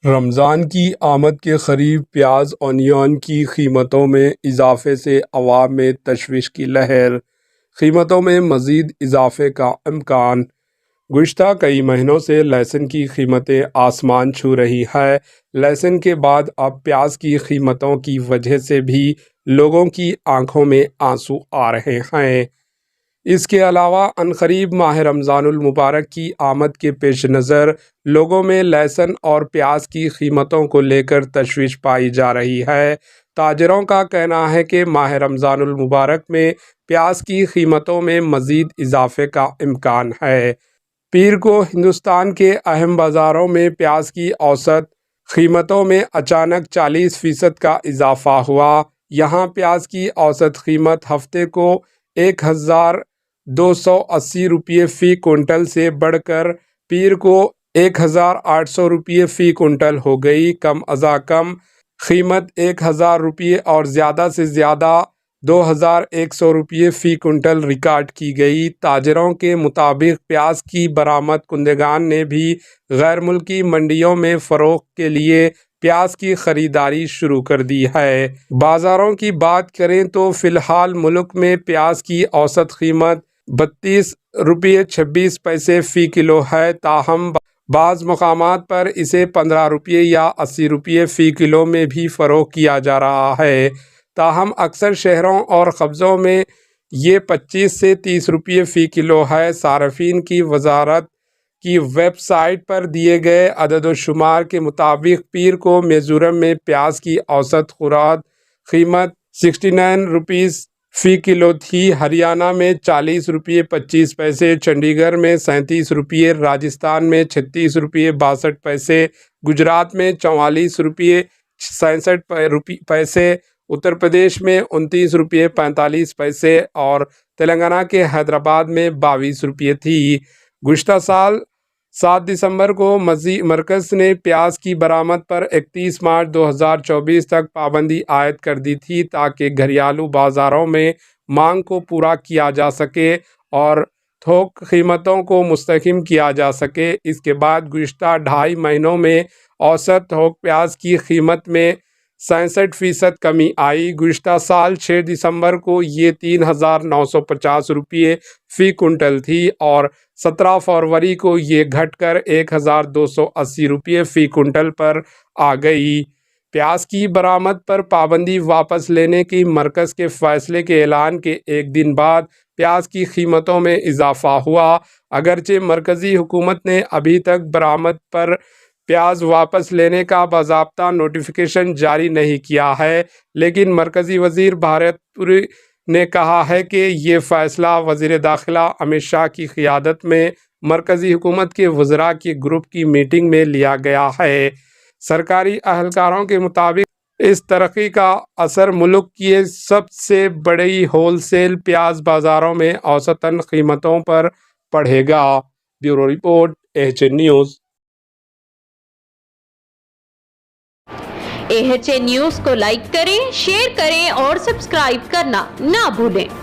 رمضان کی آمد کے قریب پیاز اونین کی قیمتوں میں اضافے سے عوام میں تشویش کی لہر، قیمتوں میں مزید اضافے کا امکان۔ گزشتہ کئی مہینوں سے لہسن کی قیمتیں آسمان چھو رہی ہیں۔ لہسن کے بعد اب پیاز کی قیمتوں کی وجہ سے بھی لوگوں کی آنکھوں میں آنسو آ رہے ہیں۔ اس کے علاوہ عنقریب ماہ رمضان المبارک کی آمد کے پیش نظر لوگوں میں لہسن اور پیاز کی قیمتوں کو لے کر تشویش پائی جا رہی ہے۔ تاجروں کا کہنا ہے کہ ماہ رمضان المبارک میں پیاز کی قیمتوں میں مزید اضافے کا امکان ہے۔ پیر کو ہندوستان کے اہم بازاروں میں پیاز کی اوسط قیمتوں میں اچانک 40% کا اضافہ ہوا۔ یہاں پیاز کی اوسط قیمت ہفتے کو 1280 روپے فی کنٹل سے بڑھ کر پیر کو 1800 روپے فی کنٹل ہو گئی۔ کم از کم قیمت 1000 روپے اور زیادہ سے زیادہ 2100 روپے فی کنٹل ریکارڈ کی گئی۔ تاجروں کے مطابق پیاز کی برآمد کنندگان نے بھی غیر ملکی منڈیوں میں فروخت کے لیے پیاز کی خریداری شروع کر دی ہے۔ بازاروں کی بات کریں تو فی الحال ملک میں پیاز کی اوسط قیمت 32 روپے 26 پیسے فی کلو ہے، تاہم بعض مقامات پر اسے 15 روپے یا 80 روپے فی کلو میں بھی فروخت کیا جا رہا ہے۔ تاہم اکثر شہروں اور قصبوں میں یہ 25 سے 30 روپے فی کلو ہے۔ صارفین کی وزارت کی ویب سائٹ پر دیے گئے عدد و شمار کے مطابق پیر کو میزورم میں پیاز کی اوسط خوراک قیمت 69 روپیز فی کلو تھی، ہریانہ میں 40 روپے 25 پیسے، چنڈی گڑھ میں 37 روپے، راجستھان میں 36 روپے 62 پیسے، گجرات میں 44 روپے 66 پیسے، اتر پردیش میں 29 روپے 45 پیسے اور تلنگانہ کے حیدرآباد میں 22 روپے تھی۔ گزشتہ سال 7 دسمبر کو مرکز نے پیاز کی برآمد پر 31 مارچ 2024 تک پابندی عائد کر دی تھی تاکہ گھریلو بازاروں میں مانگ کو پورا کیا جا سکے اور تھوک قیمتوں کو مستحکم کیا جا سکے۔ اس کے بعد گزشتہ 2.5 مہینوں میں اوسط تھوک پیاز کی قیمت میں 66% کمی آئی۔ گزشتہ سال 6 دسمبر کو یہ 3950 روپے فی کنٹل تھی اور 17 فروری کو یہ گھٹ کر 1280 روپے فی کنٹل پر آ گئی۔ پیاز کی برآمد پر پابندی واپس لینے کی مرکز کے فیصلے کے اعلان کے ایک دن بعد پیاز کی قیمتوں میں اضافہ ہوا۔ اگرچہ مرکزی حکومت نے ابھی تک برآمد پر پیاز واپس لینے کا باضابطہ نوٹیفیکیشن جاری نہیں کیا ہے، لیکن مرکزی وزیر بھارت پوری نے کہا ہے کہ یہ فیصلہ وزیر داخلہ امت شاہ کی قیادت میں مرکزی حکومت کے وزراء کے گروپ کی میٹنگ میں لیا گیا ہے۔ سرکاری اہلکاروں کے مطابق اس ترقی کا اثر ملک کی سب سے بڑی ہول سیل پیاز بازاروں میں اوسطاً قیمتوں پر پڑے گا۔ Bureau report AHN news. AHN news کو لائک کریں، شیئر کریں اور سبسکرائب کرنا نہ بھولیں۔